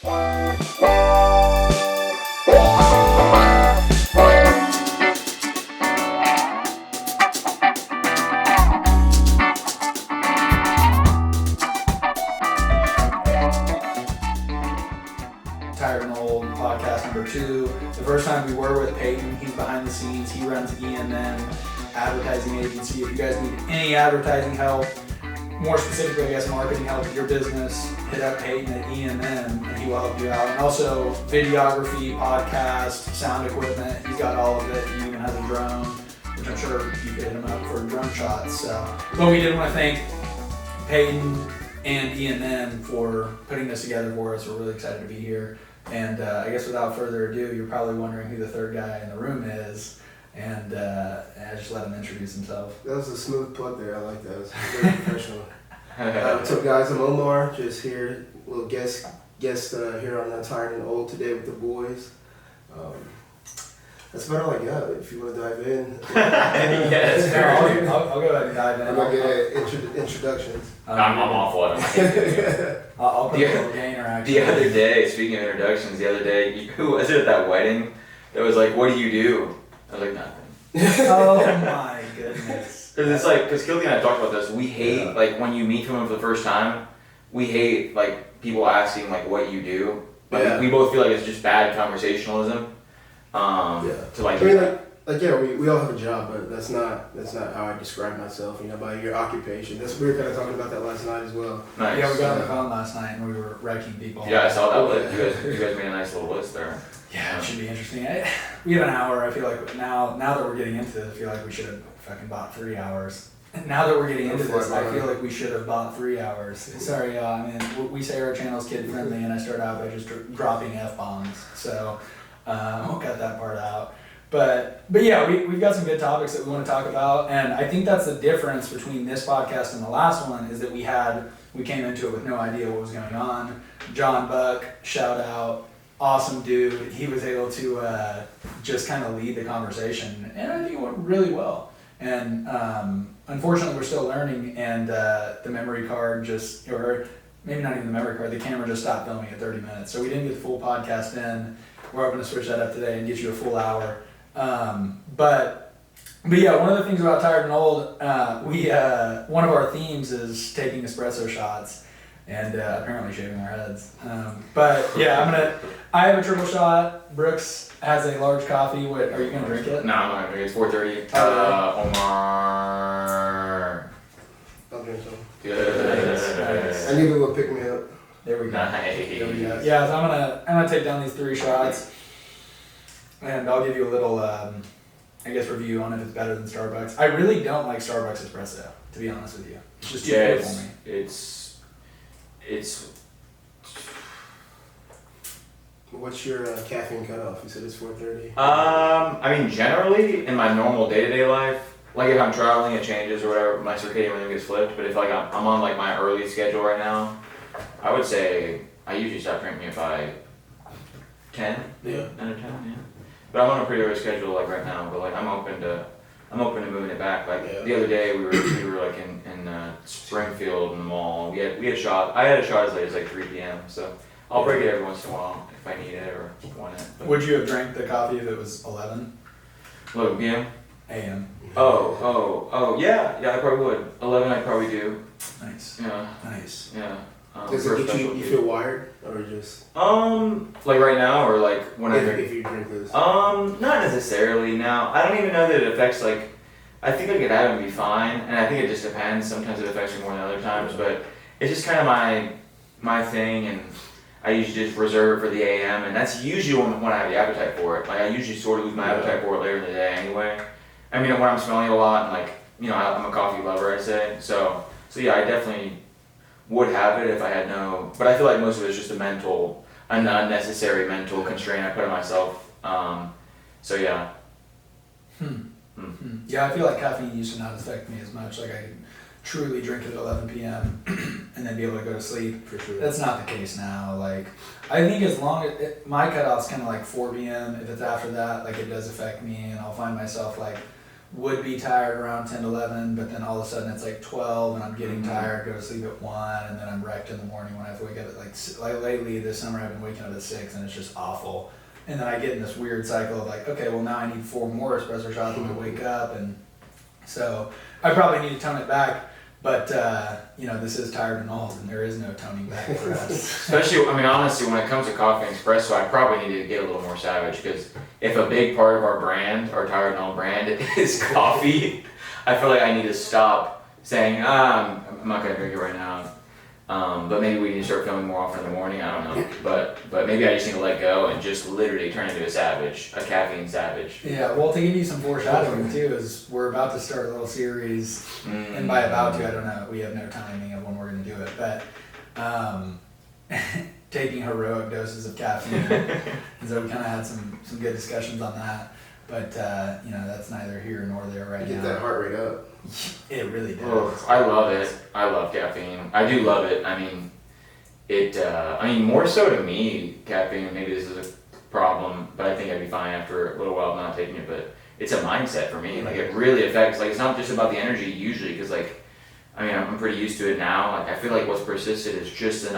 Tired and Old, podcast number 2. The first time we were with Peyton, he's behind the scenes, he runs E&M advertising agency. If you guys need any advertising help, more specifically I guess marketing help with your business, hit up Peyton at E&M and he will help you out. And also videography, podcast, sound equipment, he's got all of it. He even has a drone, which I'm sure you could hit him up for drone shots. So, but we did want to thank Peyton and E&M for putting this together for us. We're really excited to be here. And I guess without further ado, you're probably wondering who the third guy in the room is. And I just let him introduce himself. That was a smooth plug there. I like that. It was very professional. What's up, guys? I'm Omar. Just here, little guest here on Tired and Old today with the boys. That's about all I got. If you want to dive in. Yes, I'll go ahead and dive in. I'm going to get introductions. I'm awful at it. I'll put a little gainer actually. The other day, speaking of introductions, who was it at that wedding that was like, what do you do? I was like, nothing. Oh my goodness. Because it's like, because Kilty and I talked about this, we hate, like, when you meet someone for the first time, we hate, like, people asking, like, what you do. Like, we both feel like it's just bad conversationalism. To, like, I mean, we all have a job, but that's not how I describe myself, by your occupation. We were kind of talking about that last night as well. Nice. Yeah, we got on the phone last night and we were wrecking people. Yeah, I saw that list. You guys made a nice little list there. Yeah, it should be interesting. We have an hour. I feel like now that we're getting into this, I feel like we should have fucking bought 3 hours. And now that we're getting into this, I feel like we should have bought 3 hours. Sorry, y'all. I mean, we say our channel's kid friendly, and I start out by just dropping F-bombs. So I won't cut that part out. But yeah, we've got some good topics that we want to talk about, and I think that's the difference between this podcast and the last one is that we came into it with no idea what was going on. John Buck, shout out, awesome dude. He was able to just kind of lead the conversation, and I think it went really well. And unfortunately, we're still learning, and the memory card or maybe not even the memory card, the camera just stopped filming at 30 minutes, so we didn't get the full podcast in. We're hoping to switch that up today and get you a full hour. But yeah, one of the things about Tired and Old, one of our themes is taking espresso shots and apparently shaving our heads. But yeah, I have a triple shot. Brooks has a large coffee. What, are you gonna drink it? No, I'm not gonna drink it. It's 4:30. Omar. I'll drink some. Good. Nice. I need a little pick me up. There we go. Nice. There we go. Yeah, so I'm gonna take down these 3 shots. And I'll give you a little, review on if it's better than Starbucks. I really don't like Starbucks espresso, to be honest with you. It's just too good for me. It's. What's your caffeine cutoff? You said it's 4:30. I mean, generally in my normal day-to-day life, like if I'm traveling, it changes or whatever. My circadian rhythm gets flipped. But if like I'm on like my early schedule right now, I would say I usually stop drinking it by 10. Yeah. 9 or 10. Yeah. But I'm on a pretty early schedule like right now, but like I'm open to moving it back. Like the other day we were like in Springfield in the mall. We had shot. I had a shot as late as like 3 p.m. So I'll break it every once in a while if I need it or want it. But Would you have drank the coffee if it was 11 p.m.? a.m.? Oh, yeah, I probably would. 11 I probably do. Nice. Yeah. Nice. Yeah. Does it get you feel wired or just? Like right now or like when if you drink this? Not necessarily. Now I don't even know that it affects like. I think I could have it and be fine, and I think it just depends. Sometimes it affects me more than other times, but it's just kind of my thing, and I usually just reserve it for the AM, and that's usually when I have the appetite for it. Like I usually sort of lose my appetite for it later in the day anyway. I mean when I'm smelling it a lot, and like I'm a coffee lover, I say. So yeah, I definitely would have it if I had no, but I feel like most of it's just an unnecessary mental constraint I put on myself. So yeah. Yeah, I feel like caffeine used to not affect me as much. Like I could truly drink it at 11 p.m. and then be able to go to sleep. For sure. That's not the case now. Like I think as long as my cutoff's kind of like 4 p.m. If it's after that, like it does affect me, and I'll find myself like would be tired around 10 to 11, but then all of a sudden it's like 12 and I'm getting Mhm. tired, go to sleep at 1, and then I'm wrecked in the morning when I have to wake up at like lately this summer I've been waking up at 6 and it's just awful. And then I get in this weird cycle of like, okay, well now I need 4 more espresso shots when I wake up, and so I probably need to tone it back. But this is tired and old, and there is no toning back for us. Especially, I mean, honestly, when it comes to coffee and espresso, I probably need to get a little more savage, because if a big part of our brand, our Tired and Old brand, is coffee, I feel like I need to stop saying, I'm not gonna drink it right now. But maybe we need to start filming more often in the morning. I don't know, but maybe I just need to let go and just literally turn into a savage, a caffeine savage. Yeah, well, to give you some foreshadowing too, is we're about to start a little series, and by about to, I don't know, we have no timing of when we're going to do it, but taking heroic doses of caffeine, and so we kind of had some good discussions on that, but that's neither here nor there right now. Get that heart rate up. It really does. Oh, I love it. I love caffeine. I do love it. I mean, more so to me, caffeine, maybe this is a problem, but I think I'd be fine after a little while of not taking it, but it's a mindset for me. Like, it really affects, like, it's not just about the energy usually, because, like, I mean, I'm pretty used to it now. Like, I feel like what's persistent is just a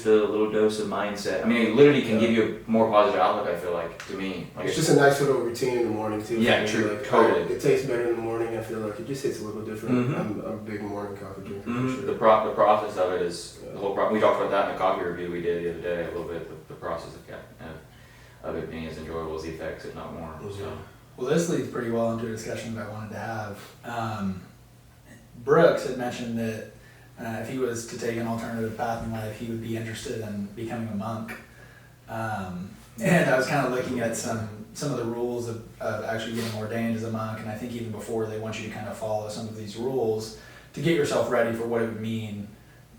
little dose of mindset. I mean, it literally can give you a more positive outlook, I feel like, to me. Like, It's just a nice little routine in the morning too. Yeah, true, Like, totally. It tastes better in the morning. I feel like it just hits a little different. Mhm. I'm a big morning coffee drinker for mhm, sure. the process of it is the whole we talked about that in the coffee review we did the other day a little bit, the process of it being as enjoyable as the effects, if not more. So. Well, this leads pretty well into a discussion that I wanted to have. Brooks had mentioned that if he was to take an alternative path in life, he would be interested in becoming a monk. And I was kind of looking at some of the rules of actually getting ordained as a monk, and I think even before, they want you to kind of follow some of these rules to get yourself ready for what it would mean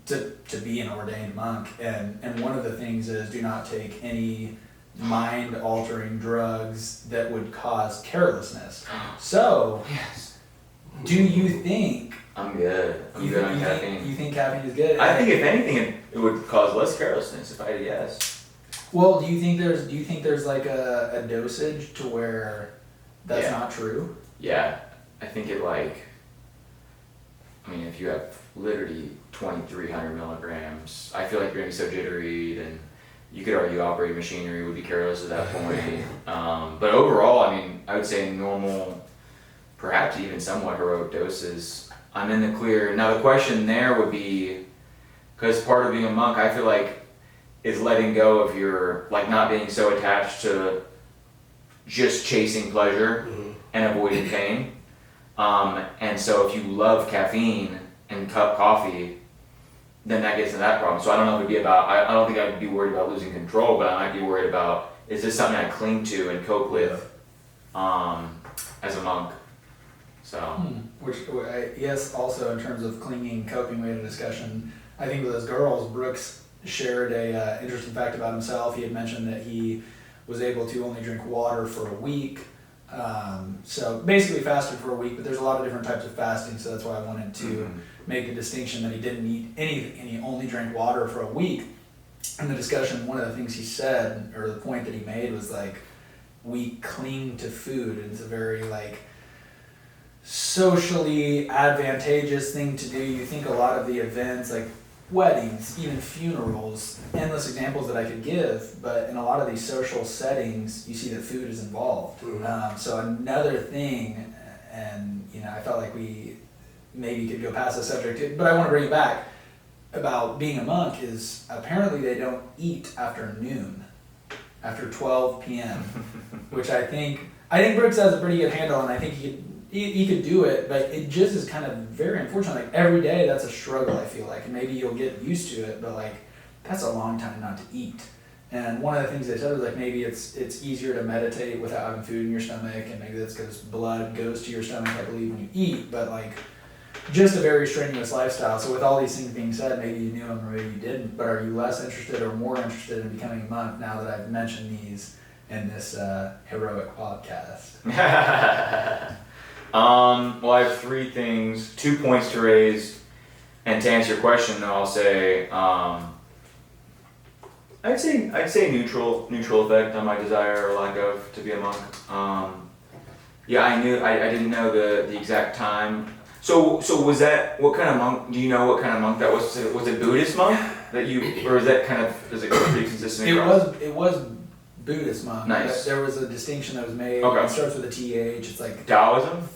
to be an ordained monk. And one of the things is, do not take any mind-altering drugs that would cause carelessness. So, Yes. do you think... I'm good. I'm good on caffeine. You think caffeine is good? I think if anything, it would cause less carelessness if I had to guess. Well, do you think there's like a dosage to where that's Yeah. not true? Yeah, I think if you have literally 2,300 milligrams, I feel like you're gonna be so jittery, then you could argue operating machinery would be careless at that point. But overall, I would say normal, perhaps even somewhat heroic doses, I'm in the clear. Now the question there would be, because part of being a monk, I feel like, is letting go of your, like, not being so attached to just chasing pleasure and avoiding pain. And so if you love caffeine and coffee, then that gets into that problem. So I don't know if it'd be about, I don't think I'd be worried about losing control, but I might be worried about, is this something I cling to and cope with as a monk? So. Which, yes, also in terms of clinging, coping, we had a discussion. I think with those girls, Brooks shared a interesting fact about himself. He had mentioned that he was able to only drink water for a week. So basically fasted for a week, but there's a lot of different types of fasting, so that's why I wanted to make the distinction that he didn't eat anything and he only drank water for a week. In the discussion, one of the things he said, or the point that he made, was like, we cling to food, and it's a very like socially advantageous thing to do. You think a lot of the events, like weddings, even funerals, endless examples that I could give, but in a lot of these social settings, you see that food is involved. So another thing, and I felt like we maybe could go past the subject, but I want to bring it back, about being a monk, is apparently they don't eat after noon, after 12 p.m., which I think Brooks has a pretty good handle, and I think he could do it, but it just is kind of very unfortunate. Like, every day that's a struggle, I feel like, and maybe you'll get used to it, but like, that's a long time not to eat. And one of the things they said was like, maybe it's easier to meditate without having food in your stomach, and maybe that's because blood goes to your stomach, I believe, when you eat, but like, just a very strenuous lifestyle. So with all these things being said, maybe you knew them or maybe you didn't, but are you less interested or more interested in becoming a monk now that I've mentioned these in this heroic podcast? Well, I have 3 things, 2 points to raise, and to answer your question, I'll say, I'd say neutral effect on my desire or lack of to be a monk. Yeah, I knew. I didn't know the exact time. So was that what kind of monk? Do you know what kind of monk that was? Was it Buddhist monk that you, or is that kind of is it pretty consistent? It was Buddhist monk. Nice. There was a distinction that was made. Okay. It starts with a TH. It's like Taoism.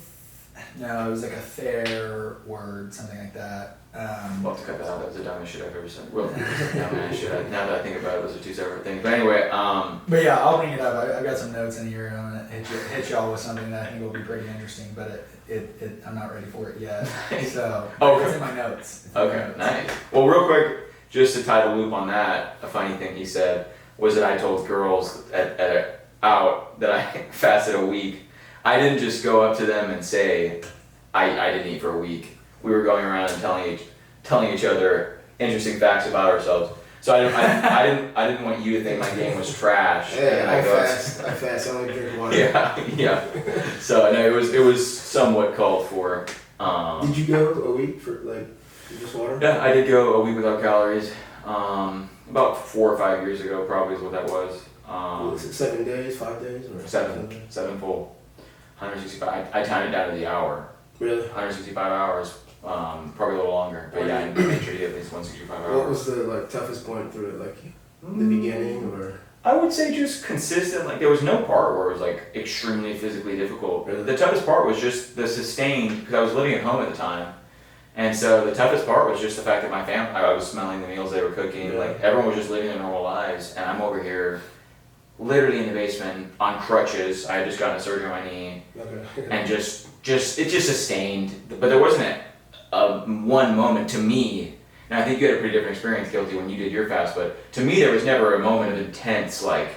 no, it was like a fair word, something like that. We'll have to cut that out. That was the dumbest shit I've ever said. Well, dumbest shit. Now that I think about it, those are two separate things. But anyway, But yeah, I'll bring it up. I've got some notes in here. I'm gonna hit y'all with something that I think will be pretty interesting, but I'm not ready for it yet. So it's in my notes. Okay, nice. Well, real quick, just to tie the loop on that, a funny thing he said was that I told girls out that I fasted a week. I didn't just go up to them and say I didn't eat for a week. We were going around and telling each other interesting facts about ourselves. So I didn't want you to think my game was trash. Yeah, I fast. I only drink water. Yeah. So I know it was somewhat called for. Did you go a week for like just water? Yeah, I did go a week without calories. About 4 or 5 years ago, probably is what that was. Was it 7 days, 5 days, or seven full, 165. I timed it down to the hour. Really? 165 hours. Probably a little longer, but yeah, I made sure to get at least 165 hours. What was the toughest point through it, like the beginning, or? I would say just consistent. Like there was no part where it was like extremely physically difficult. Really? The toughest part was just the sustained, because I was living at home at the time, and so the toughest part was just the fact that my family, I was smelling the meals they were cooking. Yeah. Like everyone was just living their normal lives, and I'm over here, literally in the basement on crutches. I had just gotten a surgery on my knee, Okay. and just it just sustained. But there wasn't one moment to me, and I think you had a pretty different experience, Guilty, when you did your fast, but to me there was never a moment of intense like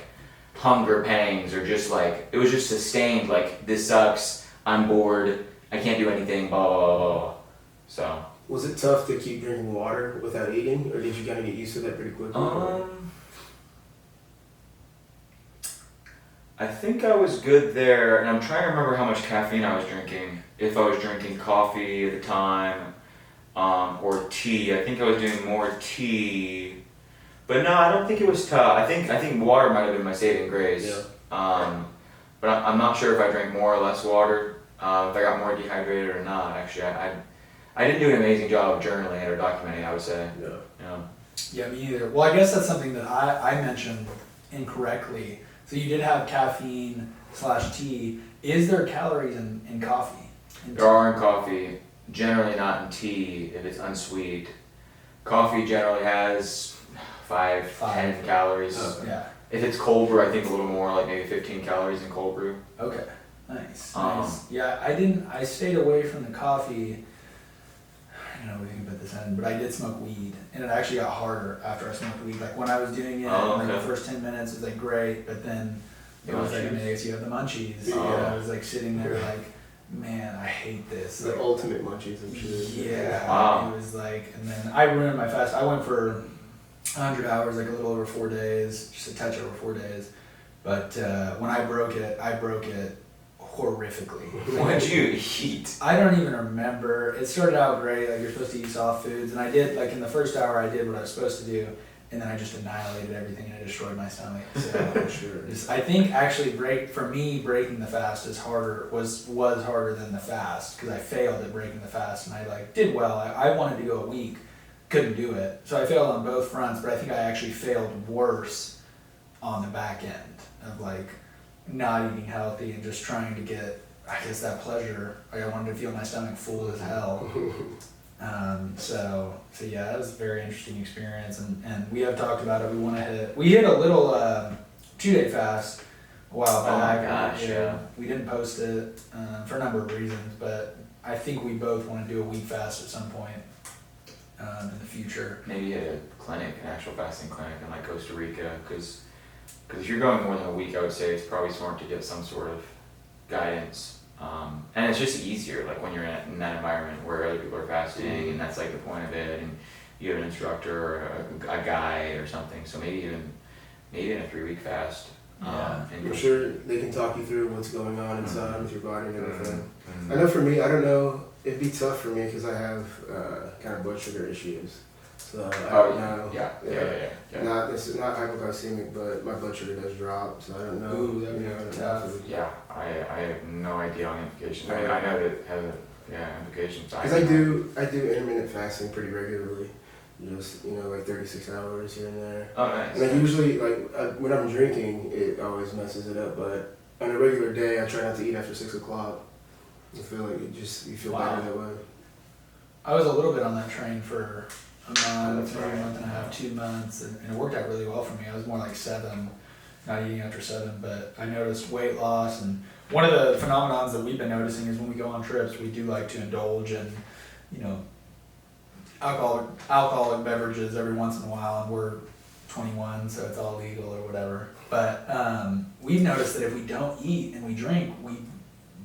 hunger pangs or just like, it was just sustained like, this sucks, I'm bored, I can't do anything, blah blah blah blah. So Was it tough to keep drinking water without eating, or did you kind of get used to that pretty quickly? I think I was good there, and I'm trying to remember how much caffeine I was drinking. If I was drinking coffee at the time, or tea. I think I was doing more tea, but no, I don't think it was tough. I think water might have been my saving grace. Yeah. But I'm not sure if I drank more or less water, if I got more dehydrated or not. Actually, I didn't do an amazing job of journaling or documenting, I would say. Yeah. Yeah, me either. Well, I guess that's something that I mentioned incorrectly. So you did have caffeine / tea. Is there calories in coffee? There are in coffee, generally not in tea if it's unsweet. Coffee generally has 10 calories. Okay. Yeah. If it's cold brew, I think a little more, like maybe 15 calories in cold brew. Okay. Nice. Yeah, I stayed away from the coffee. I don't know if we can put this in, but I did smoke weed, and it actually got harder after I smoked weed. Like when I was doing it, like the first 10 minutes was like great, but then it was like, I guess you have the munchies. Oh. And I was like sitting there like, man, I hate this. The like, ultimate munchies, I'm sure. Yeah. Wow. It was like, and then I ruined my fast. I went for 100 hours, like a little over 4 days, just a touch over 4 days. But when I broke it horrifically. What did you eat? I don't even remember. It started out great, like you're supposed to eat soft foods, and I did, like in the first hour I did what I was supposed to do, and then I just annihilated everything and I destroyed my stomach. So Sure. I think actually breaking the fast was harder than the fast, because I failed at breaking the fast, and I like did well. I wanted to go a week, couldn't do it. So I failed on both fronts, but I think I actually failed worse on the back end of like not eating healthy and just trying to get, I guess, that pleasure. Like I wanted to feel my stomach full as hell. So yeah, that was a very interesting experience, and we have talked about it. We hit a little 2-day fast a while back. Oh my gosh, yeah. We didn't post it for a number of reasons, but I think we both want to do a week fast at some point in the future. Maybe at a clinic, an actual fasting clinic in like Costa Rica, because if you're going more than a week, I would say it's probably smart to get some sort of guidance. And it's just easier, like when you're in that environment where other people are fasting, and that's like the point of it, and you have an instructor or a guide or something. So maybe in a 3-week fast. Yeah. I'm sure they can talk you through what's going on inside with your body and everything. I know for me, I don't know, it'd be tough for me because I have kind of blood sugar issues. So I don't know. Yeah. This is not hypoglycemic, but my blood sugar does drop, so I don't know. Ooh, that'd be tough. Yeah, I have no idea on implications. I mean, I know that it has implications. Because I do intermittent fasting pretty regularly. Just, like 36 hours here and there. Oh, nice. And I usually, when I'm drinking, it always messes it up. But on a regular day, I try not to eat after 6 o'clock. I feel like you feel better that way. I was a little bit on that train for a month, maybe right. a month and a half, 2 months, and it worked out really well for me. I was more like 7, not eating after 7, but I noticed weight loss. And one of the phenomenons that we've been noticing is when we go on trips, we do like to indulge in, alcoholic beverages every once in a while, and we're 21, so it's all legal or whatever. But we've noticed that if we don't eat and we drink, we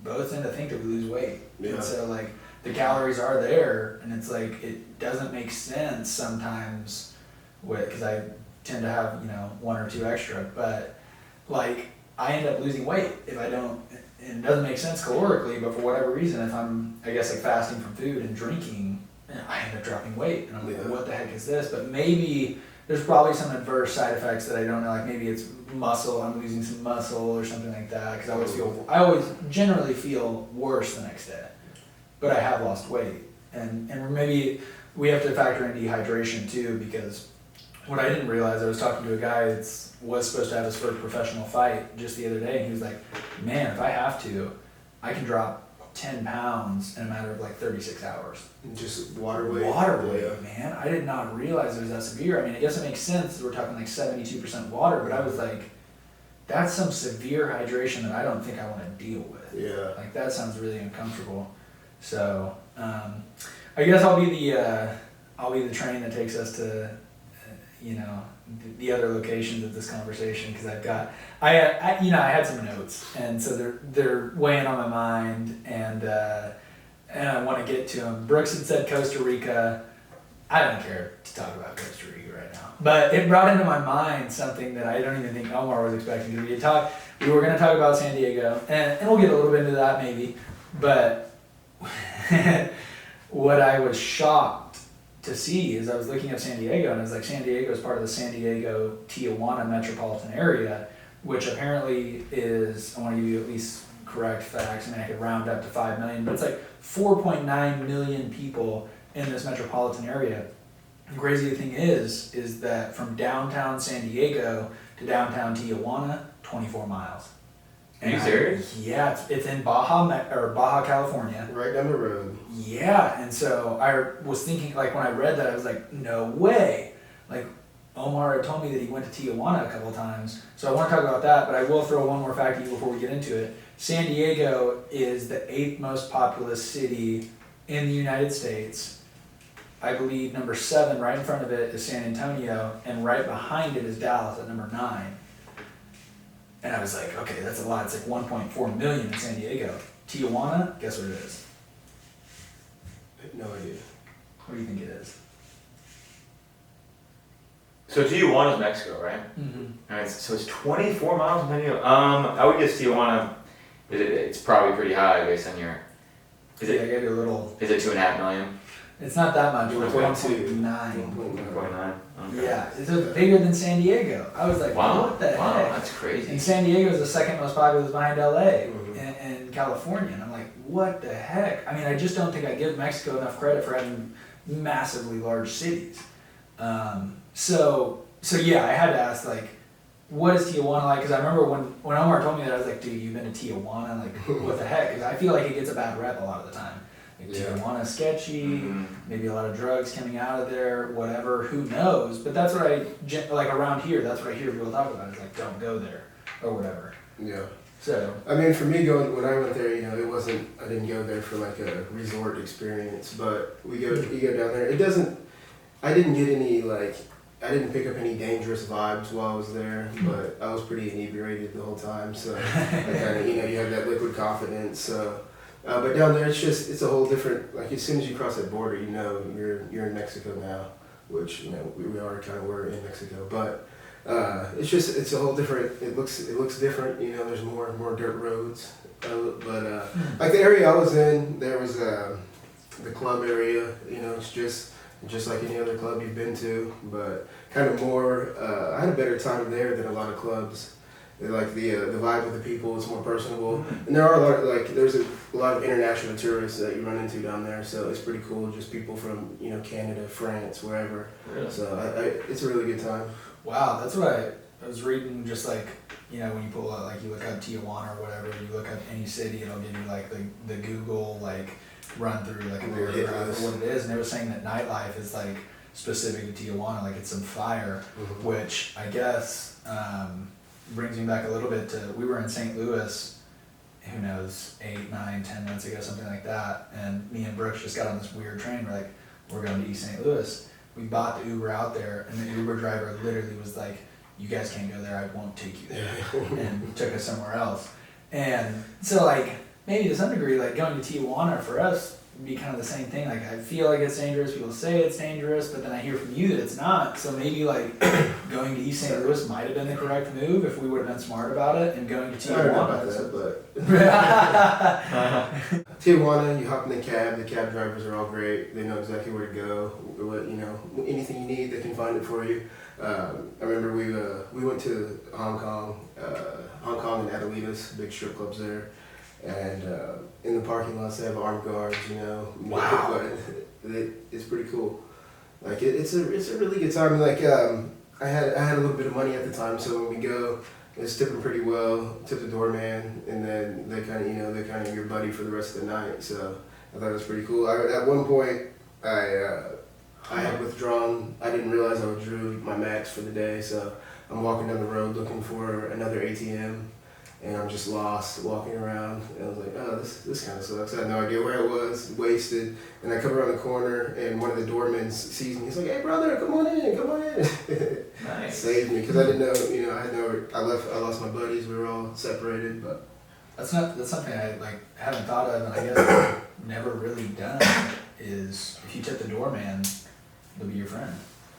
both tend to think that we lose weight. Yeah. And so like the calories are there, and it's like it doesn't make sense sometimes because I tend to have 1 or 2 extra, but like I end up losing weight if I don't. And it doesn't make sense calorically, but for whatever reason, if I'm fasting from food and drinking, I end up dropping weight, and I'm like, what the heck is this? But maybe there's probably some adverse side effects that I don't know, like maybe it's muscle, I'm losing some muscle or something like that, because I always generally feel worse the next day, but I have lost weight. And maybe we have to factor in dehydration too, because what I didn't realize, I was talking to a guy that was supposed to have his first professional fight just the other day, and he was like, man, if I have to, I can drop 10 pounds in a matter of like 36 hours. And just water weight. Man. I did not realize it was that severe. I mean, I guess it makes sense. We're talking like 72% water, but I was like, that's some severe hydration that I don't think I want to deal with. Yeah. Like that sounds really uncomfortable. So, I guess I'll be the train that takes us to, the other locations of this conversation, because I had some notes, and so they're weighing on my mind, and I want to get to them. Brooks had said Costa Rica. I don't care to talk about Costa Rica right now, but it brought into my mind something that I don't even think Omar was expecting to be talk. We were going to talk about San Diego, and we'll get a little bit into that maybe, but what I was shocked to see is I was looking at San Diego, and I was like, San Diego is part of the San Diego Tijuana metropolitan area, which apparently is, I want to give you at least correct facts. I mean, I could round up to 5 million, but it's like 4.9 million people in this metropolitan area. The crazy thing is that from downtown San Diego to downtown Tijuana, 24 miles. Are you serious? Yeah, it's in Baja, California. Right down the road. Yeah, and so I was thinking, like when I read that, I was like, no way. Like Omar had told me that he went to Tijuana a couple of times, so I want to talk about that, but I will throw one more fact at you before we get into it. San Diego is the 8th most populous city in the United States. I believe number 7, right in front of it, is San Antonio, and right behind it is Dallas at number 9. And I was like, okay, that's a lot. It's like 1.4 million in San Diego. Tijuana, guess what it is? No idea. What do you think it is? So Tijuana is Mexico, right? Mm-hmm. All right, so it's 24 miles from San Diego. I would guess Tijuana. It's probably pretty high based on your. I gave you a little. Is it 2.5 million? It's not that much. It's 1.2. 1.9. 1.9. Okay. Yeah, it's bigger than San Diego. I was like, what the heck? Wow, that's crazy. And San Diego is the 2nd most populous behind LA Mm-hmm. and California. And I'm like, what the heck? I mean, I just don't think I give Mexico enough credit for having massively large cities. So yeah, I had to ask, like, what is Tijuana like? Because I remember when Omar told me that, I was like, dude, you've been to Tijuana? Like, what the heck? Because I feel like it gets a bad rep a lot of the time. Like, Tijuana sketchy, maybe a lot of drugs coming out of there, whatever, who knows? But that's what like around here, that's what I hear people talk about. It's like, don't go there, or whatever. Yeah. So. I mean, for me, when I went there, I didn't go there for like a resort experience, but you go down there. I didn't get any, I didn't pick up any dangerous vibes while I was there, but I was pretty inebriated the whole time, so I kind of, you have that liquid confidence, so. But down there, it's a whole different, like as soon as you cross that border, you're in Mexico now, which, we already kind of were in Mexico, but it's a whole different, it looks different, there's more dirt roads, but like the area I was in, there was the club area, it's just like any other club you've been to, but kind of more, I had a better time there than a lot of clubs They like the vibe with the people. It's more personable, and there are a lot of, like there's a lot of international tourists that you run into down there. So it's pretty cool. Just people from Canada, France, wherever. Really? So it's a really good time. Wow, that's what I was reading. Just like when you pull out, like you look up Tijuana or whatever, you look up any city, it'll give you like the Google like run through like a paragraph of what it is, and they were saying that nightlife is like specific to Tijuana, like it's on fire, which I guess brings me back a little bit to, we were in St. Louis, who knows, 8, 9, 10 months ago, something like that, and me and Brooks just got on this weird train, we're going to East St. Louis. We bought the Uber out there, and the Uber driver literally was like, you guys can't go there, I won't take you there, and took us somewhere else. And so like, maybe to some degree, like going to Tijuana for us would be kind of the same thing. Like I feel like it's dangerous, people say it's dangerous, but then I hear from you that it's not. So maybe like going to East St. Louis might have been the correct move if we would have been smart about it, and going to Tijuana. I don't know about that, but Tijuana, you hop in the cab drivers are all great. They know exactly where to go. Anything you need, they can find it for you. I remember we went to Hong Kong and Adelitas, big strip clubs there. And in the parking lots, they have armed guards, Wow. It's pretty cool. Like it's a really good time. Like I had a little bit of money at the time, so when we go, it's tipping pretty well. Tip the doorman, and then they kind of your buddy for the rest of the night. So I thought it was pretty cool. At one point, I had withdrawn. I didn't realize I withdrew my max for the day, so I'm walking down the road looking for another ATM. And I'm just lost walking around, and I was like, oh, this kind of sucks. I had no idea where I was, wasted. And I come around the corner, and one of the doormen sees me. He's like, hey, brother, come on in. Nice. Saved me, because I didn't know, I lost my buddies. We were all separated, but. That's something I haven't thought of, and I guess I've never really done, is if you tip the doorman, they'll be your friend.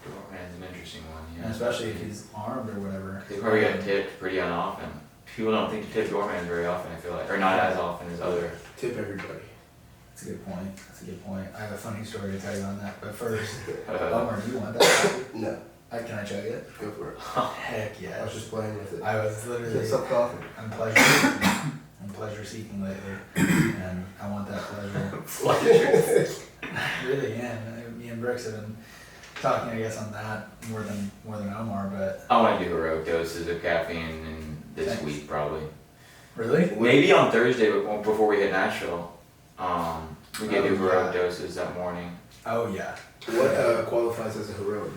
Doorman's an interesting one, And especially if he's armed or whatever. They probably get tipped pretty often. People don't think to tip doorman very often, I feel like, or not as often as other. Tip everybody. That's a good point. I have a funny story to tell you on that, but first, Omar, do you want that? No. Can I chug it? Go for it. Heck I yeah. was just playing with it. I was literally, It's up coffee. I'm pleasure seeking lately, and I want that pleasure. I really am. Me and Brooks have been talking, I guess, on that more than Omar, but. I want to do heroic doses of caffeine this Thanks. week, probably. Really? Maybe on Thursday before we hit Nashville. We can do heroic yeah. doses that morning. Oh yeah. What qualifies as a heroic?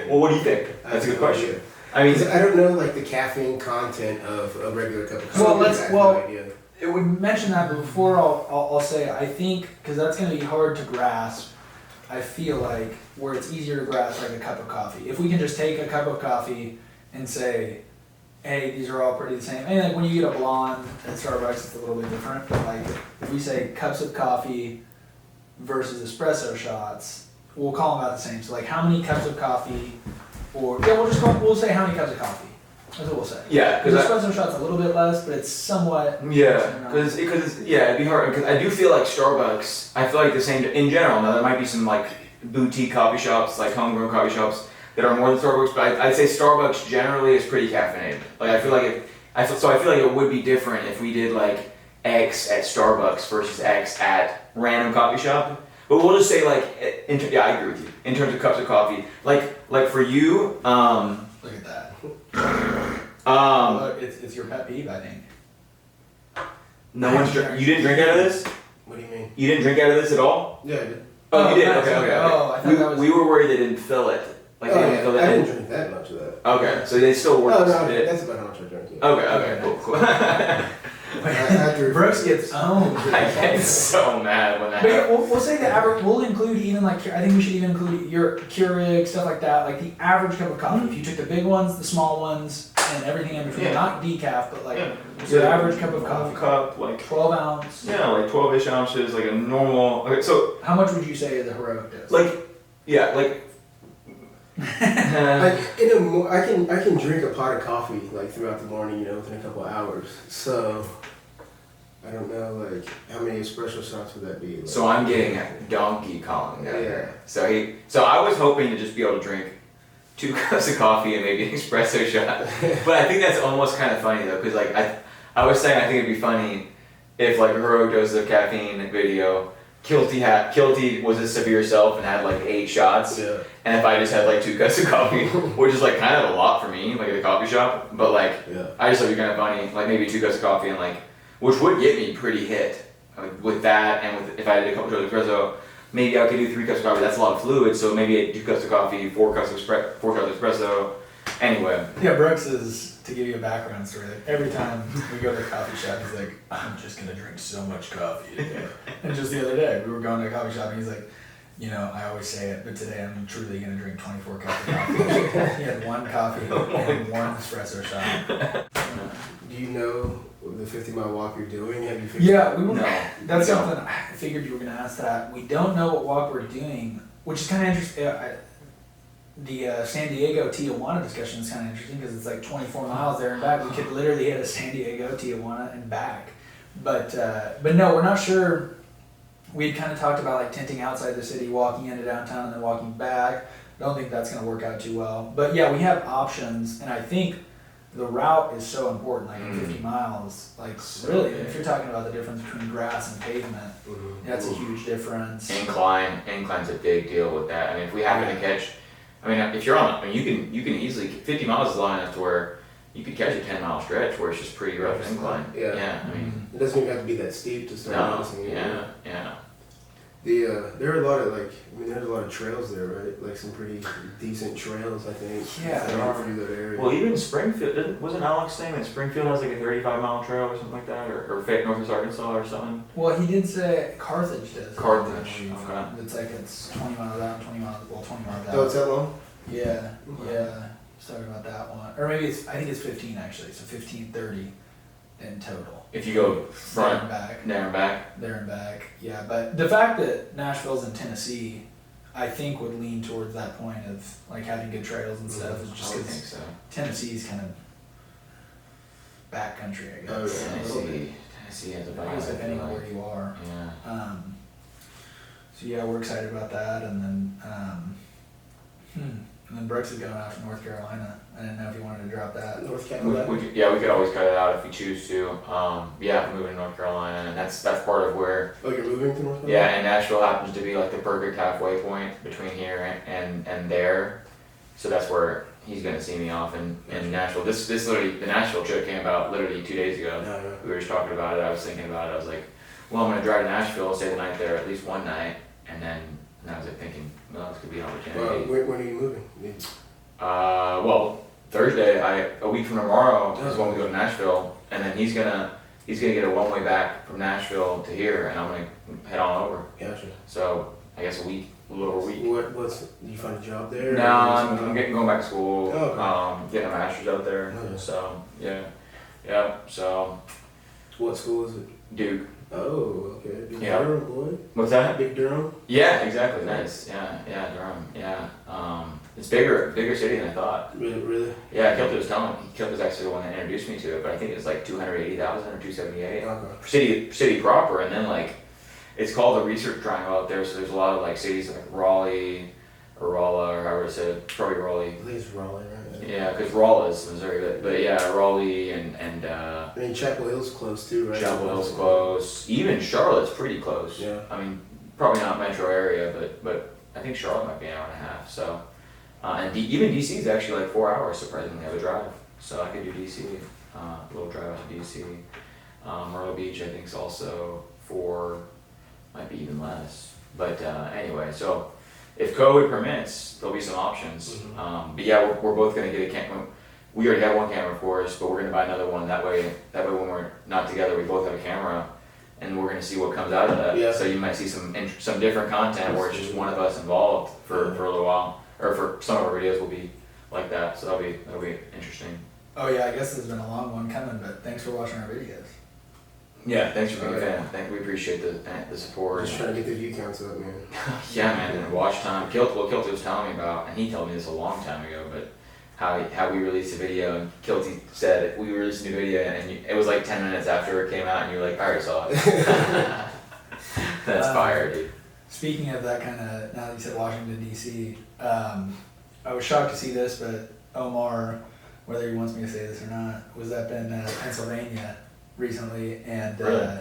Well, what do you think? That's a good question. I mean, I don't know like the caffeine content of a regular cup of coffee. Well, I have no idea. It would mention that, but before I'll say, I think, because that's going to be hard to grasp, I feel like where it's easier to grasp like a cup of coffee. If we can just take a cup of coffee and say, hey, these are all pretty the same. And like when you get a blonde at Starbucks, it's a little bit different. But like if we say cups of coffee versus espresso shots, we'll call them about the same. So like how many cups of coffee, we'll say how many cups of coffee. That's what we'll say. yeah, Because espresso shot's a little bit less, but it's somewhat. because it'd be hard because I do feel like Starbucks. I feel like the same in general. Now there might be some like boutique coffee shops, like homegrown coffee shops that are more than Starbucks, but I'd say Starbucks generally is pretty caffeinated. Like I feel like it would be different if we did like X at Starbucks versus X at random coffee shop. But we'll just say like, yeah, I agree with you in terms of cups of coffee. Like for you, Look at that. Look, it's your pet peeve, I think. no one's you didn't drink out of this. What do you mean? You didn't drink out of this at all. Yeah, I did. Oh, you did. nice. Okay. Oh, I thought that was. We were worried they didn't fill it. Like they didn't fill I that. didn't drink that much of that. Okay, so they still work. No, that's about how much I drank. Yeah. Okay, cool. Brooks gets owned. I get so mad when that But yeah, happens. we'll say the average. We'll include even like I think we should even include your Keurig stuff like that. Like the average cup of coffee. If you took the big ones, the small ones, and everything in between, Yeah. not decaf, but like Yeah. your average cup of coffee. Cup, like 12 ounce. yeah, like 12-ish ounces, like a normal. Okay, so How much would you say is a heroic dose? like yeah, like. I can drink a pot of coffee like throughout the morning, within a couple of hours. So I don't know like how many espresso shots would that be. Like, So I'm getting a Donkey Kong. Yeah. So I was hoping to just be able to drink 2 cups of coffee and maybe an espresso shot. But I think that's almost kind of funny though, because like I was saying I think it'd be funny if like heroic doses of caffeine video, Kilty was his severe self and had like 8 shots, and if I just had like 2 cups of coffee, which is like kind of a lot for me, like at a coffee shop, but like I just thought it'd be kind of funny, like maybe 2 cups of coffee and like, which would get me pretty hit with that, and with if I did a couple of espresso, maybe I could do 3 cups of coffee. That's a lot of fluid, so maybe 2 cups of coffee, 4 cups of espresso. Anyway. Yeah, Brooks is, to give you a background story, like every time we go to a coffee shop, he's like, I'm just gonna drink so much coffee today. And just the other day, we were going to a coffee shop and he's like, you know, I always say it, but today I'm truly gonna drink 24 cups of coffee. He had 1 coffee and 1 espresso shot. Do you know the 50-mile walk you're doing? Have you figured Yeah, we were. No, That's we don't. something I figured you were gonna ask that. We don't know what walk we're doing, which is kind of interesting. The San Diego Tijuana discussion is kind of interesting because it's like 24 miles there and back. We could literally hit a San Diego, Tijuana, and back. But no, we're not sure. We kind of talked about like tenting outside the city, walking into downtown, and then walking back. Don't think that's going to work out too well. But yeah, we have options, and I think the route is so important. Like 50 miles, like really, if you're talking about the difference between grass and pavement, that's a huge difference. Incline's a big deal with that. I mean, if we happen to catch, I mean, if you're on, I mean, you can easily 50 miles is long enough to where you could catch a 10-mile stretch where it's just pretty rough incline. Yeah. I mean, it doesn't even have to be that steep to start noticing. Yeah. There are a lot of there's a lot of trails there, right? Like some pretty decent trails, I think. Yeah, there are. Through that area. Well, even Springfield, wasn't Alex saying that Springfield has like a 35-mile trail or something like that, or Northwest Arkansas or something? Well, he did say Carthage does. Carthage, okay. It's 20 miles out, 20 miles out. Oh, it's that long? Yeah. He's talking about that one. Or maybe I think it's 15 actually, so 15, 30 in total. If you go front, there and back, yeah. But the fact that Nashville's in Tennessee, I think would lean towards that point of like having good trails and stuff, is just I would because think so. Tennessee's kind of backcountry, I guess. Tennessee has a I guess depending on where you are. Yeah. So yeah, we're excited about that, and then Brooks is going out to North Carolina. I didn't know if you wanted to drop that. North Carolina. We could always cut it out if we choose to. We're moving to North Carolina, and that's part of where. Oh, you're moving to North Carolina? Yeah, and Nashville happens to be like the perfect halfway point between here and there, so that's where he's gonna see me off in Nashville. This literally, the Nashville trip came about literally 2 days ago. Yeah. We were just talking about it. I was thinking about it. I was like, well, I'm gonna drive to Nashville, stay the night there, at least one night, and then I was like thinking, well, this could be an opportunity. When are you moving? Well, Thursday, a week from tomorrow is when we go to Nashville, and then he's gonna get a one-way back from Nashville to here, and I'm gonna head on over. Gotcha. So I guess a little over a week. Do you find a job there? No, I'm going back to school. Oh, okay. Getting a master's out there. Oh, yeah. So yeah. So What school is it? Duke. Oh, okay. Big Yeah. Durham, boy. What's that? Big Durham. Yeah, exactly. Nice. Yeah, Durham. Yeah. It's bigger city than I thought. Really? Yeah, Kilty was actually the one that introduced me to it, but I think it's like 280,000 or 278. Okay. City proper, and then like, it's called the Research Triangle out there, so there's a lot of like cities like Raleigh, or Rolla, or however it's said, probably Raleigh. I think it's Raleigh, right? Yeah, because Rolla is Missouri, but yeah, Raleigh and I mean, Chapel Hill's close too, right? Chapel Hill's close. Even Charlotte's pretty close. Yeah. I mean, probably not metro area, but I think Charlotte might be an hour and a half. So, and even DC is actually like 4 hours, surprisingly, of a drive. So I could do DC, a little drive out to DC. Myrtle Beach, I think, is also 4, might be even less. But anyway, so if COVID permits, there'll be some options. Mm-hmm. But yeah, we're both gonna get a camera. We already have one camera, of course, but we're gonna buy another one. That way when we're not together, we both have a camera, and we're gonna see what comes out of that. Yeah. So you might see some different content where it's just one of us involved for a little while, or for some of our videos will be like that. So that'll be interesting. Oh yeah, I guess it's been a long one coming, but thanks for watching our videos. Yeah, thanks for being a fan. We appreciate the support. Just trying to get the view counts up, man. Yeah, man, and watch time. Kilty was telling me about, and he told me this a long time ago, but how we released a video, and Kilty said we released a new video, and it was like 10 minutes after it came out, and you were like, I already saw it. That's fire, dude. Speaking of that kind of, now that you said Washington D.C., I was shocked to see this, but Omar, whether he wants me to say this or not, was up in Pennsylvania recently, and Really?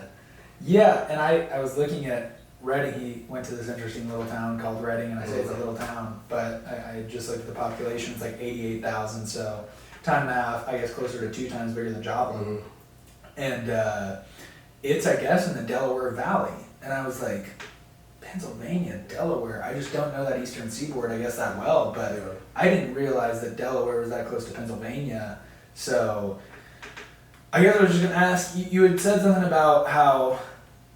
yeah, and I was looking at Reading. He went to this interesting little town called Reading, and I say it's a little town, but I just looked at the population. It's like 88,000, so time and a half, I guess closer to 2 times bigger than Joplin, and it's I guess in the Delaware Valley, and I was like, Pennsylvania, Delaware. I just don't know that eastern seaboard, I guess, that well, but Yeah. I didn't realize that Delaware was that close to Pennsylvania. So I guess I was just gonna ask, you had said something about how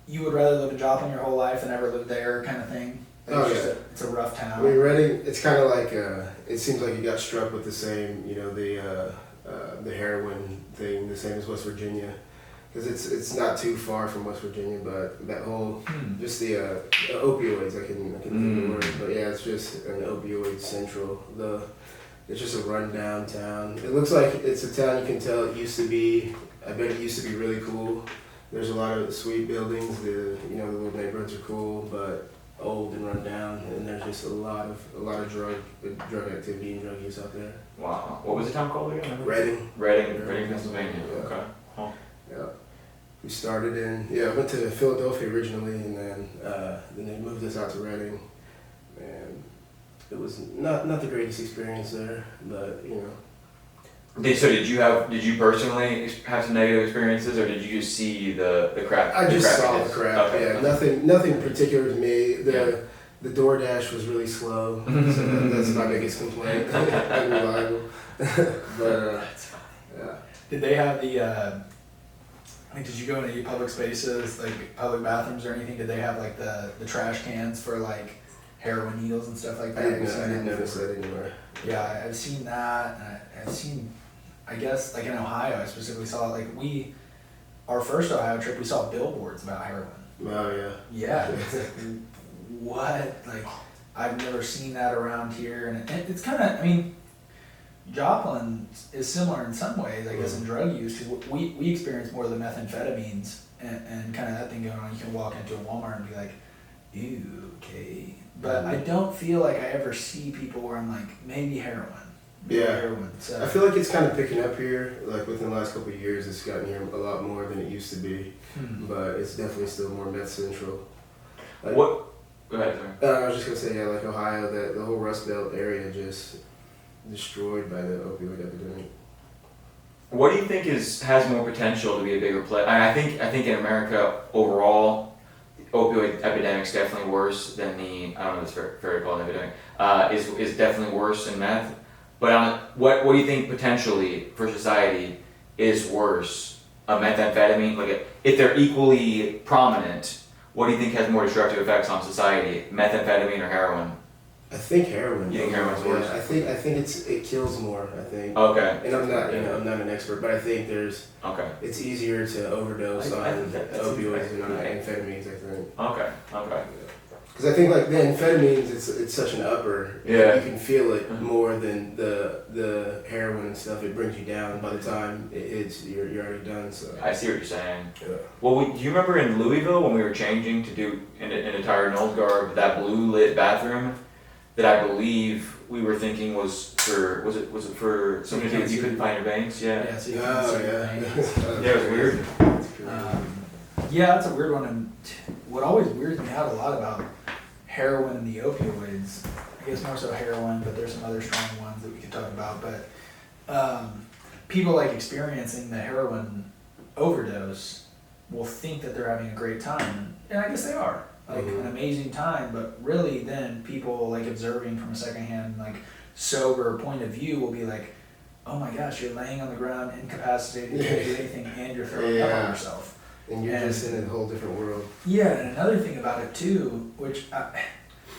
you would rather live in Joplin your whole life than ever live there, kind of thing. Like Oh, it's just yeah. it's a rough I town. mean, Reading, it's kind of like, it seems like you got struck with the same, you know, the heroin thing, the same as West Virginia. Because it's not too far from West Virginia, but that whole, just the opioids, I can think of the word, but yeah, it's just an opioid central. It's just a rundown town. It looks like it's a town you can tell it used to be, I bet it used to be really cool. There's a lot of sweet buildings, the little neighborhoods are cool, but old and run down, and there's just a lot of drug activity and drug use out there. Wow. What was the town called again? Reading. Reading, Pennsylvania. Yeah. Okay. Huh. Yeah. We started I went to Philadelphia originally, and then they moved us out to Reading, and it was not the greatest experience there, but you know. So did you personally have some negative experiences, or did you just see the crap? I just saw the crappiness? crap. Okay. Yeah, nothing particular to me. The DoorDash was really slow, so that's my biggest complaint. Unreliable. But yeah. Did they have the? Like, did you go into any public spaces, like public bathrooms or anything? Did they have like the trash cans for like heroin needles and stuff like that? I didn't notice that anywhere. Yeah, I've seen that. And I've seen, I guess, like in Ohio, I specifically saw like our first Ohio trip, we saw billboards about heroin. Oh yeah. Yeah, it's like, what? Like, I've never seen that around here, and it's kind of, I mean, Joplin is similar in some ways, I guess, in drug use, because we experience more of the methamphetamines and kind of that thing going on. You can walk into a Walmart and be like, ew, okay. But I don't feel like I ever see people where I'm like, maybe heroin. Yeah. Heroin. So I feel like it's kind of picking up here. Like within the last couple of years, it's gotten here a lot more than it used to be. But it's definitely still more meth central. Like, What? Go ahead, sorry. I was just gonna say, yeah, like Ohio, that the whole Rust Belt area just destroyed by the opioid epidemic. What do you think has more potential to be a bigger play? I think in America overall, the opioid epidemic's definitely worse than the, I don't know if it's fair to call it an epidemic, is definitely worse than meth. But what do you think potentially for society is worse? A methamphetamine, like if they're equally prominent, what do you think has more destructive effects on society? Methamphetamine or heroin? I think heroin. You think heroin's worse? Yeah, I think it kills more. I think. Okay. And I'm not, I'm not an expert, but I think it's easier to overdose I on think that's opioids and on okay. amphetamines. I think. Okay. Because I think like the amphetamines, it's such an upper. Yeah. You can feel it more than the heroin and stuff. It brings you down. By the time it hits, you're already done. So. I see what you're saying. Yeah. Well, do you remember in Louisville when we were changing to do an entire nose guard, that blue lit bathroom that I believe we were thinking was for for something to do with you couldn't find your veins? Yeah. yeah, so you can see your veins. Yeah, it was weird. Yeah, that's a weird one. And what always weirds me out a lot about heroin and the opioids, I guess more so heroin, but there's some other strong ones that we could talk about. But people like experiencing the heroin overdose will think that they're having a great time, and I guess they are, like an amazing time. But really, then people like observing from a secondhand, like sober point of view will be like, "Oh my gosh, you're laying on the ground, incapacitated, you can't do anything, and you're throwing up on yourself." And you're just in a whole different world. Yeah, and another thing about it too, which I'd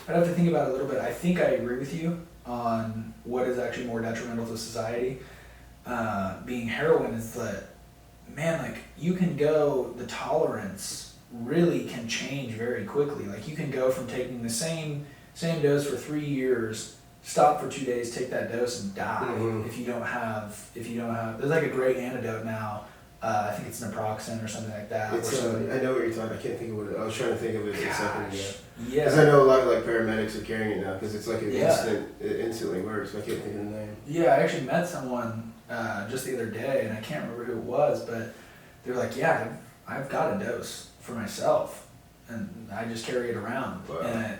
have to think about a little bit. I think I agree with you on what is actually more detrimental to society. Being heroin is that, man, like you can go, the tolerance really can change very quickly. Like you can go from taking the same dose for 3 years, stop for 2 days, take that dose and die if you don't have, there's like a great antidote now. I think it's naproxen or something like that. It's I know what you're talking. I can't think of what I was trying to think of it a second ago. Yeah. Because I know a lot of like paramedics are carrying it now because it's like an Yeah. it instantly works. I can't think of the name. Yeah, I actually met someone just the other day, and I can't remember who it was, but they were like, "Yeah, I've got a dose for myself, and I just carry it around." Wow. And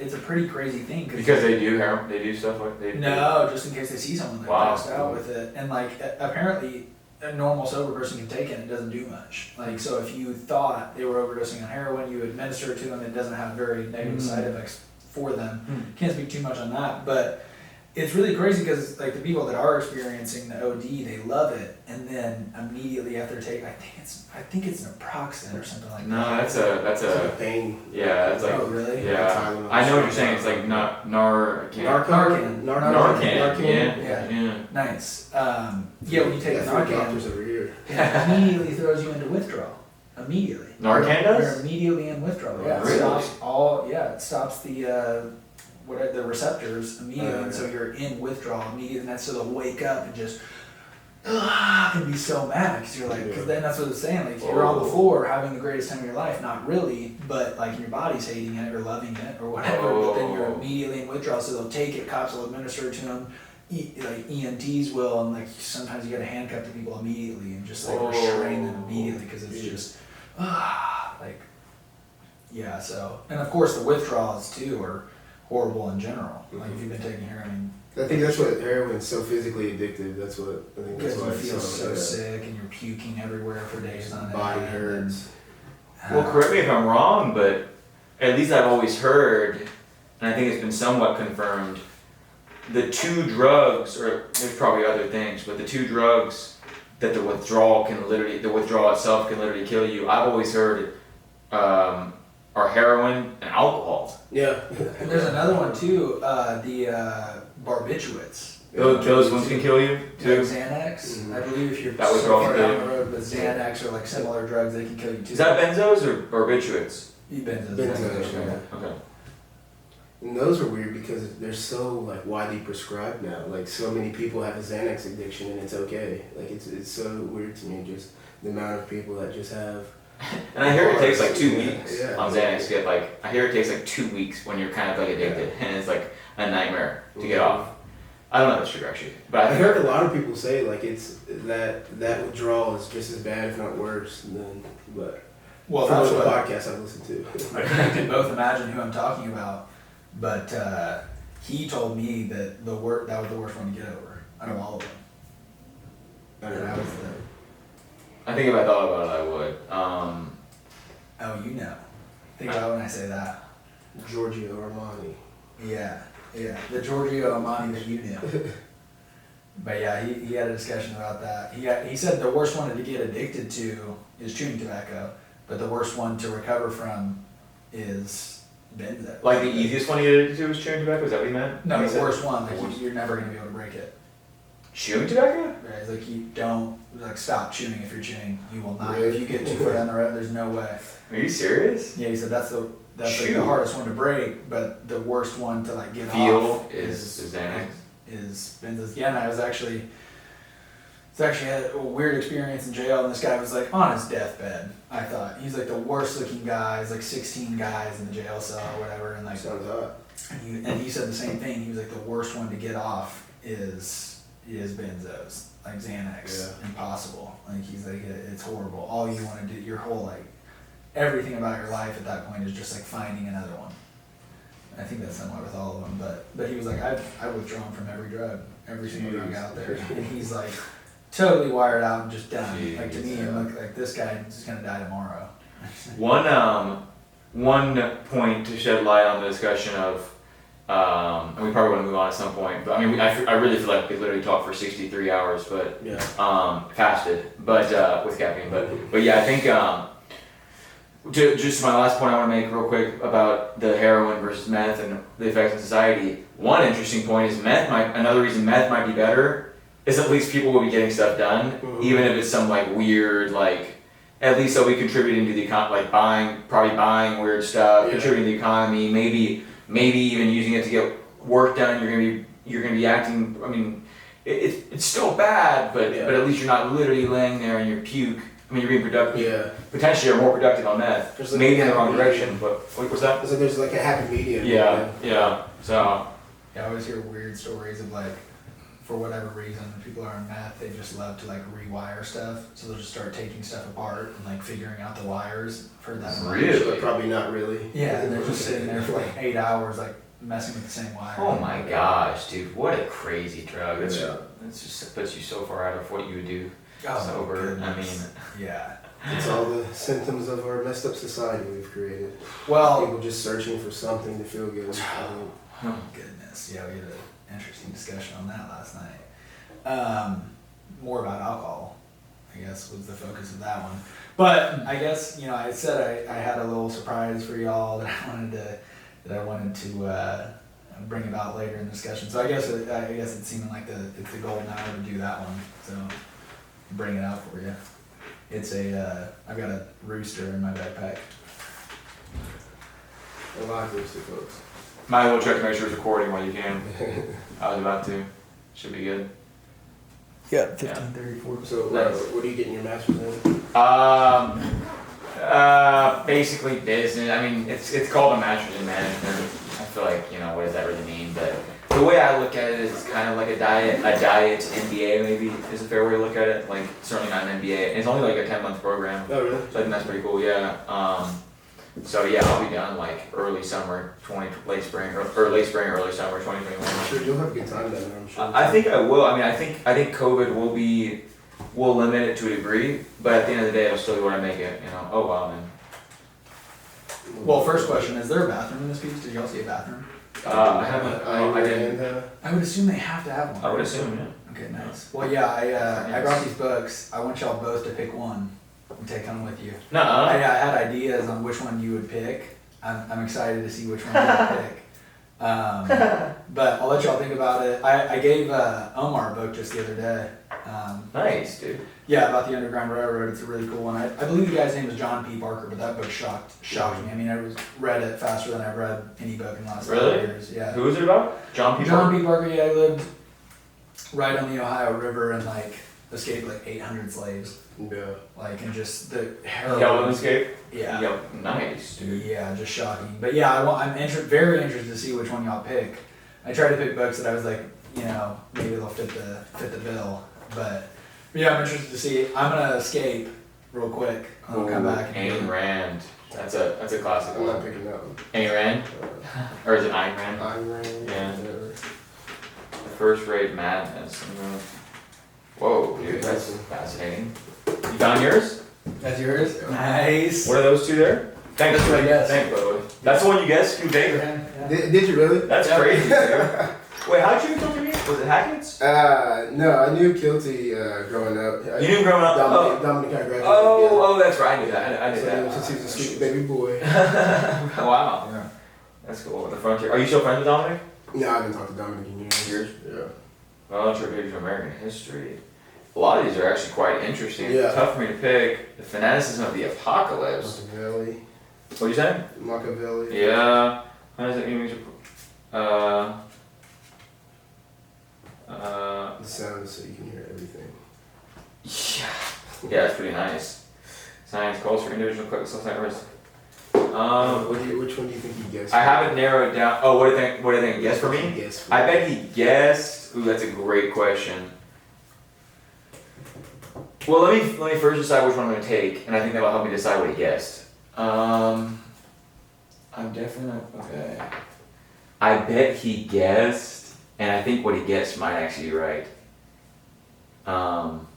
it's a pretty crazy thing Because they do heroin, they do stuff like they. No, just in case they see someone that Wow. passed out with it, and like apparently a normal sober person can take it and it doesn't do much. Like, so if you thought they were overdosing on heroin, you administer it to them, it doesn't have very negative side effects for them. Can't speak too much on that, but it's really crazy because like the people that are experiencing the OD, they love it, and then immediately after taking, I think it's naproxen or something like No, that. It's like pain. yeah, it's like, Oh, really? yeah. Tylenol. I know what you're saying. It's like Narcan. Narcan. Yeah. Yeah. Nice. Yeah, when you take That's the what Narcan, doctors over here. it immediately throws you into withdrawal. Immediately. Narcan does? You're immediately in withdrawal. Yeah, Really? it stops the the receptors immediately, and so you're in withdrawal immediately, and that's so they'll wake up and just and be so mad because you're like, because then that's what it's saying, like you're on the floor having the greatest time of your life, not really, but like your body's hating it or loving it or whatever, but then you're immediately in withdrawal, so they'll take it, cops will administer it to them. Like EMTs will, and like sometimes you gotta handcuff the people immediately and just like restrain them immediately because it's just like so, and of course the withdrawals too are horrible in general. Like if you've been taking heroin, I think that's what heroin's so physically addictive. That's what I think. That's because why you it's feel so sick and you're puking everywhere for days on end. body hurts. Well, correct me if I'm wrong, but at least I've always heard, and I think it's been somewhat confirmed, the two drugs, or there's probably other things, but the two drugs that the withdrawal itself can literally kill you, I've always heard are heroin and alcohol. Yeah. And there's another one too, the barbiturates. Those ones can kill you Like too? Xanax, I believe if you're That was so wrong, far too. down the road with Xanax or like similar drugs, they can kill you too. Is that benzos or barbiturates? Benzos, yeah. Okay. And those are weird because they're so like widely prescribed now. Like so many people have a Xanax addiction and it's okay. Like it's so weird to me just the amount of people that just have. And I hear it takes like 2 weeks Yeah. on Xanax to get like, I hear it takes like 2 weeks when you're kind of like addicted and it's like a nightmare to get off. I don't know if that's true actually, but I I think heard a lot of people say like it's that withdrawal is just as bad if not worse than Well, from that's the what podcast I've listened to. I can both imagine who I'm talking about, but he told me that that was the worst one to get over out of all of them. I don't And I know. was I think if I thought about it, I would. oh, you know. Think about when I say that. Giorgio Armani. Yeah, the Giorgio Armani that you knew. But yeah, he had a discussion about that. He said the worst one to get addicted to is chewing tobacco, but the worst one to recover from is benzo. Like the easiest one to get addicted to was chewing tobacco, is that what you meant? No, He the said- worst one. Like you're never gonna be able to break it. Chewing tobacco? Right? It's like you don't stop chewing if you're chewing. You will not. Really? If you get too far down the road, there's no way. Are you serious? Yeah, he said that's like Chew. the hardest one to break, but the worst one to like get Feel off is Xanax. is benzos. Yeah, and I was actually had a weird experience in jail, and this guy was like on his deathbed. I thought he's like the worst looking guy. He's like 16 guys in the jail cell or whatever, and like Sounds hot. and he said the same thing. He was like the worst one to get off is benzos, like Xanax. Yeah. Impossible. Like he's like it's horrible. All you want to do, your whole like everything about your life at that point is just like finding another one. I think that's somewhat with all of them, but he was like I've withdrawn from every drug, every single drug out there, and he's like totally wired out and just done. Jeez, like to me, yeah. I'm like this guy is gonna die tomorrow. One point to shed light on the discussion of, and we probably want to move on at some point, but I mean, I really feel like we literally talked for 63 hours, but Yeah. fasted, but with caffeine, but yeah, I think just my last point I want to make real quick about the heroin versus meth and the effects on society. One interesting point is another reason meth might be better is at least people will be getting stuff done, even if it's some like weird at least they'll be contributing to the economy, like probably buying weird stuff, contributing to the economy, maybe even using it to get work done. You're gonna be acting. I mean, it's still bad, but Yeah. but at least you're not literally laying there in your puke. I mean, you're being productive. Yeah. Potentially, you're more productive on meth. There's like Maybe in the a wrong happy direction, but what's that? So there's like a happy medium. Yeah. So Yeah, I always hear weird stories of like, for whatever reason, when people are on meth, they just love to like rewire stuff. So they'll just start taking stuff apart and like figuring out the wires for that. Really? But probably not really. Yeah, and they're just sitting there for like 8 hours, like messing with the same wire. oh my gosh, dude, what a crazy drug. It's Yeah. just puts you so far out of what you would do Oh, sober. I mean, goodness. Yeah. It's all the symptoms of our messed up society we've created. Well, People just searching for something to feel good. oh goodness, yeah, we had an interesting discussion on that last night. More about alcohol, I guess, was the focus of that one. But I guess, you know, I said I had a little surprise for y'all that I wanted to bring about later in the discussion. So I guess it's seeming like it's the golden hour to do that one. So bring it out for you. It's I've got a rooster in my backpack. A lot of roasted folks. might as well check to make sure it's recording while you can. I was about to. Should be good. Yeah, 1534. So Nice. what are you getting your master's in? Basically business. I mean, it's called a master's in management. I feel like, you know, what does that really mean? But the way I look at it is it's kind of like a diet MBA maybe is a fair way to look at it. Like certainly not an MBA. It's only like a 10-month program. Oh, really? So I think that's pretty cool. Yeah. So yeah, I'll be done like early summer, late spring, early summer, 2021. I'm sure you'll have a good time down there, I'm sure. I think I will. I mean, I think COVID will limit it to a degree, but at the end of the day, it'll still be what I make it. You know. Oh wow, man. Well, first question: is there a bathroom in this piece? Did y'all see a bathroom? I haven't. I didn't. I would assume they have to have one. I would assume, yeah. Okay, nice. Well, yeah, I brought these books. I want y'all both to pick one and take them with you. Nuh-uh. I had ideas on which one you would pick. I'm excited to see which one you would pick. But I'll let y'all think about it. I gave Omar a book just the other day. Nice, dude. Yeah, about the Underground Railroad. It's a really cool one. I believe the guy's name was John P. Barker, but that book shocked me. I mean, I read it faster than I've read any book in the last 5 years. Yeah. Who was it about? John P. John P. Barker, yeah, he lived right on the Ohio River and like escaped like 800 slaves. Yeah. Like, and just the heroin. Yellow Escape? Yeah. Yep. Nice, dude. Yeah, just shocking. But yeah, I'm very interested to see which one y'all pick. I tried to pick books that I was like, you know, maybe they'll fit the bill. But yeah, I'm interested to see. I'm gonna escape real quick. I'll come back. Ayn Rand. That's a classic I'm not one. picking that one. Ayn Rand? Or is it Ayn Rand? Ayn Rand. Yeah. Whatever. First Rate Madness. Whoa, dude, that's fascinating. You found yours? That's yours? Nice. What are those two there? Thanks, That's what I guessed. Thanks, by the way. That's the one you guessed? You think? Yeah. Did you really? That's Yeah. crazy, dude. Wait, how'd you come to me? Was it Hackett's? No, I knew Kilty growing up. You knew growing up? Dominic kind of graduated. Oh, that's right. I knew that. I knew So that. since he was a sweet baby boy. Wow. Yeah. That's cool. The Frontier. Are you still friends with Dominic? No, I haven't talked to Dominic in years. Years? Yeah. Well, that's your page of American history. A lot of these are actually quite interesting. Yeah. Tough for me to pick. The Fanaticism of the Apocalypse. Machiavelli. What'd you say? Machiavelli. Yeah. How does it mean? The sound is so you can hear everything. Yeah, it's pretty nice. Science calls for individual self-centeredness. Which one do you think he guessed? I haven't narrowed down. Oh, what do you think? Guess for me? Guess I bet he guessed. Ooh, that's a great question. Well, let me first decide which one I'm going to take, and I think that will help me decide what he guessed. I'm definitely not. Okay. I bet he guessed, and I think what he guessed might actually be right. I'm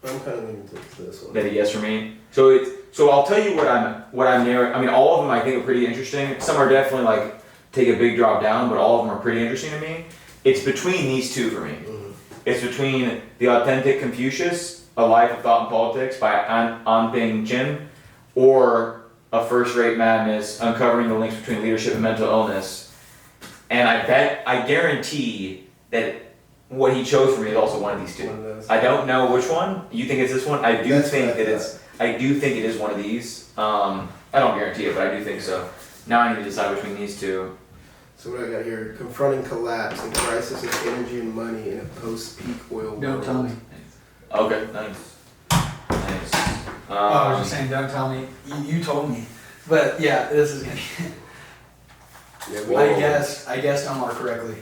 kind of leaning to this one. That he guessed for me. So I'll tell you what I'm narrowing. I mean, all of them I think are pretty interesting. Some are definitely like take a big drop down, but all of them are pretty interesting to me. It's between these two for me. Mhm. It's between The Authentic Confucius, A Life of Thought and Politics by Anping Jin, or A First-Rate Madness, Uncovering the Links Between Leadership and Mental Illness. And I guarantee that what he chose for me is also one of these two. One of those. I don't know which one. You think it's this one? I do That's think what I that it's. I do think it is one of these. I don't guarantee it, but I do think so. Now I need to decide between these two. So what I got here, confronting collapse, the crisis of energy and money in a post-peak oil world. Don't tell me. Okay, nice. Nice. I was just saying, don't tell me. You told me. But yeah, this is gonna be, Yeah, I guessed Omar correctly.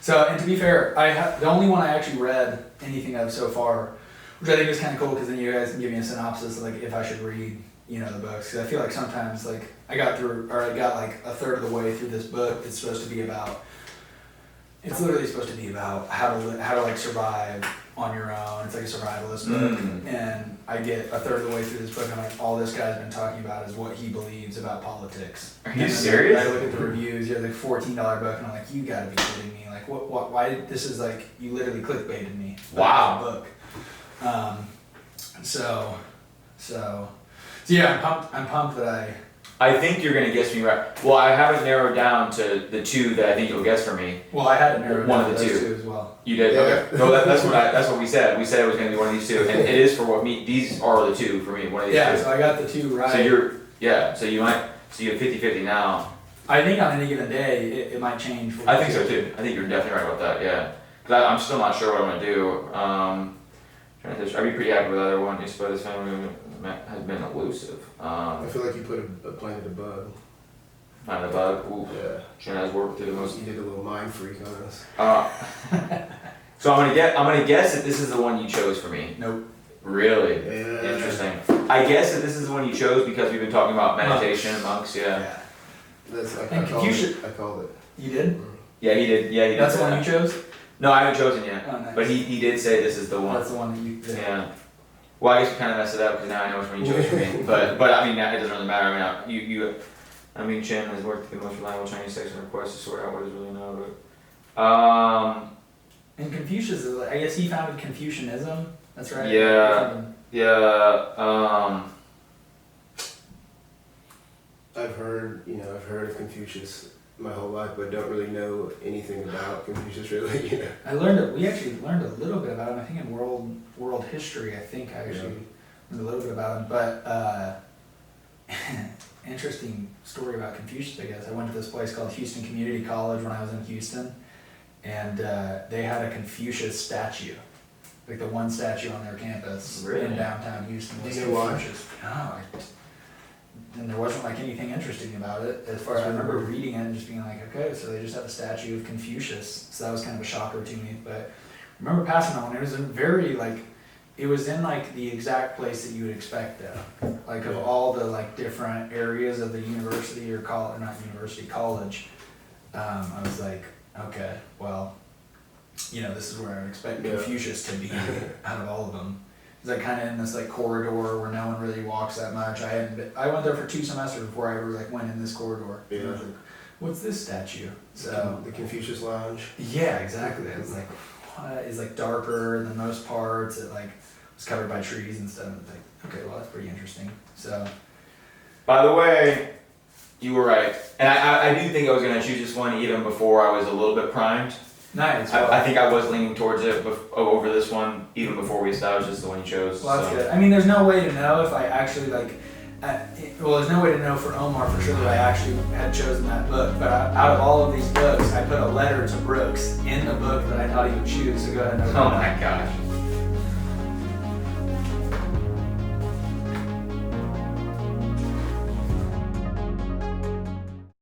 So, and to be fair, the only one I actually read anything of so far, which I think is kind of cool because then you guys can give me a synopsis of like if I should read, you know, the books. Because I feel like sometimes like I got like a third of the way through this book. It's supposed to be about. It's literally supposed to be about how to like survive on your own. It's like a survivalist book, and I get a third of the way through this book, and I'm like, all this guy's been talking about is what he believes about politics. Are you serious? I look at the reviews. You're like $14 book, and I'm like, you gotta be kidding me! Like, what? Why? This is like you literally clickbaited me. Wow. Book. So yeah, I'm pumped that I think you're gonna guess me right. Well, I have it narrowed down to the two that I think you'll guess for me. I had it narrowed One down of to the those two. two as well. You did? Yeah. Okay. No, that's what we said. We said it was gonna be one of these two, and it is for what me. These are the two for me. One of these Yeah, two. so I got the two right. So you have 50-50 now. I think on any given day, it might change. For I think so too. I think you're definitely right about that. Yeah. Because I'm still not sure what I'm gonna do. I'd be pretty happy with either one. Just by this family has been elusive. I feel like you planted a bug. Find the bug. Ooh. Yeah. Trying to work through the most. You did a little mind freak on us. So I'm gonna guess that this is the one you chose for me. Nope. Really? Yeah. Interesting. I guess that this is the one you chose because we've been talking about meditation, monks, yeah. That's I And called Confucius- it. I called it. You did? Yeah, he did. Yeah, he did. That's the say one that. you chose? No, I haven't chosen yet. Oh, nice. But he did say this is the one. That's the one that you did. Yeah. Well, I guess we kind of messed it up because now I know which one you chose for me. But I mean, it doesn't really matter. I mean, Chen has worked the most reliable Chinese text and requests to sort out what is really known. But And Confucius, I guess he founded Confucianism. That's right. Yeah. I've heard of Confucius my whole life, but don't really know anything about Confucius really. We actually learned a little bit about him. I think in world history. I think I actually learned a little bit about him. But interesting story about Confucius. I guess I went to this place called Houston Community College when I was in Houston, and they had a Confucius statue, like the one statue on their campus in downtown Houston. Do you know why? Confucius. No, and there wasn't like anything interesting about it as far as I remember reading it and just being like, okay, so they just have a statue of Confucius. So that was kind of a shocker to me. But I remember passing that one. It was it was in like the exact place that you would expect though. Like of all the like different areas of the university or college, not university, college. I was like, okay, well, this is where I would expect Confucius to be out of all of them. It's like kind of in this like corridor where no one really walks that much. I went there for 2 semesters before I ever like went in this corridor. Yeah. I was like, what's this statue? So The Confucius Lounge. yeah, exactly. I was like, what? It's like darker than most parts. It like was covered by trees and stuff. It's like, okay, well that's pretty interesting. So by the way, you were right, and I do think I was gonna choose this one even before I was a little bit primed. nice. I think I was leaning towards it over this one even before we established this is the one you chose. Well, that's so. good. I mean, there's no way to know if I actually like. There's no way to know for Omar for sure that I actually had chosen that book. But out of all of these books, I put a letter to Brooks in the book that I thought he would choose. So go ahead and open it Oh up. my gosh.